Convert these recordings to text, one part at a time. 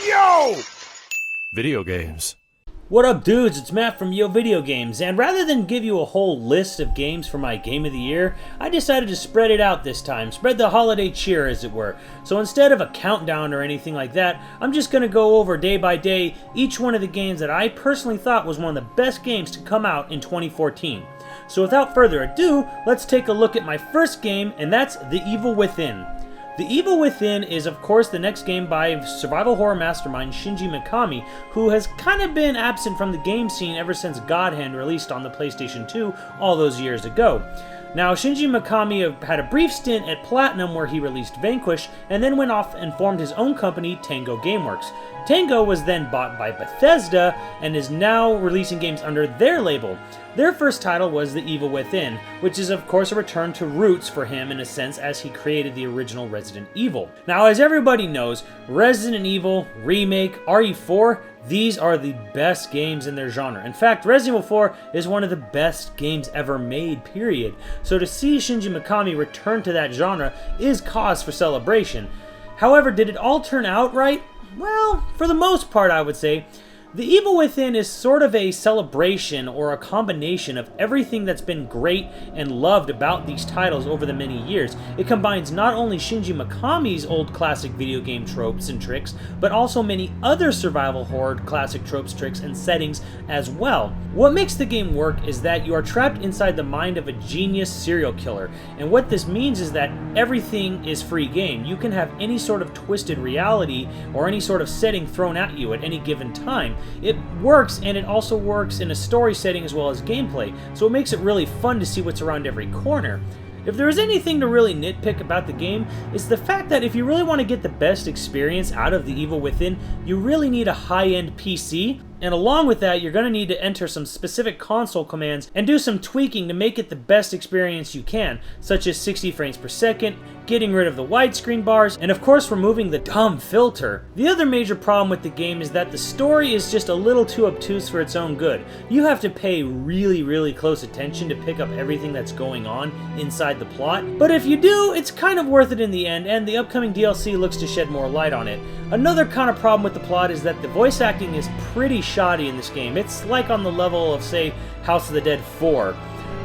Yo! Video games. What up, dudes? It's Matt from YoVideogames, and rather than give you a whole list of games for my Game of the Year, I decided to spread it out this time, spread the holiday cheer as it were. So instead of a countdown or anything like that, I'm just going to go over day by day each one of the games that I personally thought was one of the best games to come out in 2014. So without further ado, let's take a look at my first game, and that's The Evil Within. The Evil Within is, of course, the next game by survival horror mastermind Shinji Mikami, who has kind of been absent from the game scene ever since God Hand released on the PlayStation 2 all those years ago. Now, Shinji Mikami had a brief stint at Platinum where he released Vanquish, and then went off and formed his own company, Tango Gameworks. Tango was then bought by Bethesda, and is now releasing games under their label. Their first title was The Evil Within, which is of course a return to roots for him in a sense, as he created the original Resident Evil. Now, as everybody knows, Resident Evil, Remake, RE4, these are the best games in their genre. In fact, Resident Evil 4 is one of the best games ever made, period. So to see Shinji Mikami return to that genre is cause for celebration. However, did it all turn out right? Well, for the most part, I would say. The Evil Within is sort of a celebration or a combination of everything that's been great and loved about these titles over the many years. It combines not only Shinji Mikami's old classic video game tropes and tricks, but also many other survival horror classic tropes, tricks, and settings as well. What makes the game work is that you are trapped inside the mind of a genius serial killer, and what this means is that everything is free game. You can have any sort of twisted reality or any sort of setting thrown at you at any given time. It works, and it also works in a story setting as well as gameplay, so it makes it really fun to see what's around every corner. If there is anything to really nitpick about the game, it's the fact that if you really want to get the best experience out of The Evil Within, you really need a high-end PC, and along with that, you're going to need to enter some specific console commands and do some tweaking to make it the best experience you can, such as 60 frames per second, getting rid of the widescreen bars, and of course removing the dumb filter. The other major problem with the game is that the story is just a little too obtuse for its own good. You have to pay really close attention to pick up everything that's going on inside the plot, but if you do, it's kind of worth it in the end, and the upcoming DLC looks to shed more light on it. Another kind of problem with the plot is that the voice acting is pretty shoddy in this game. It's like on the level of, say, House of the Dead 4.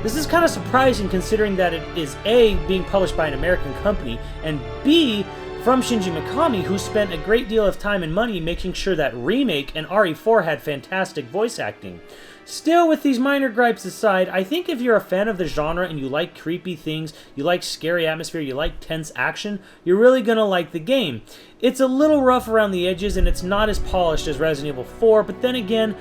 This is kind of surprising considering that it is A, being published by an American company, and B, from Shinji Mikami, who spent a great deal of time and money making sure that Remake and RE4 had fantastic voice acting. Still, with these minor gripes aside, I think if you're a fan of the genre and you like creepy things, you like scary atmosphere, you like tense action, you're really gonna like the game. It's a little rough around the edges and it's not as polished as Resident Evil 4, but then again,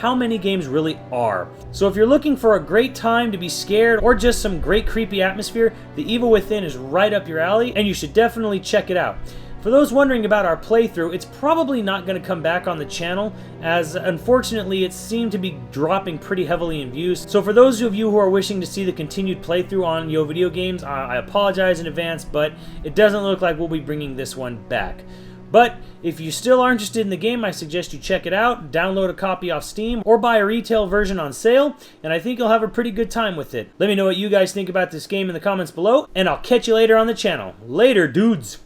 how many games really are? So if you're looking for a great time to be scared or just some great creepy atmosphere, The Evil Within is right up your alley and you should definitely check it out. For those wondering about our playthrough, it's probably not going to come back on the channel, as unfortunately it seemed to be dropping pretty heavily in views. So for those of you who are wishing to see the continued playthrough on YoVideogames, I apologize in advance, but it doesn't look like we'll be bringing this one back. But if you still are interested in the game, I suggest you check it out, download a copy off Steam, or buy a retail version on sale, and I think you'll have a pretty good time with it. Let me know what you guys think about this game in the comments below, and I'll catch you later on the channel. Later, dudes!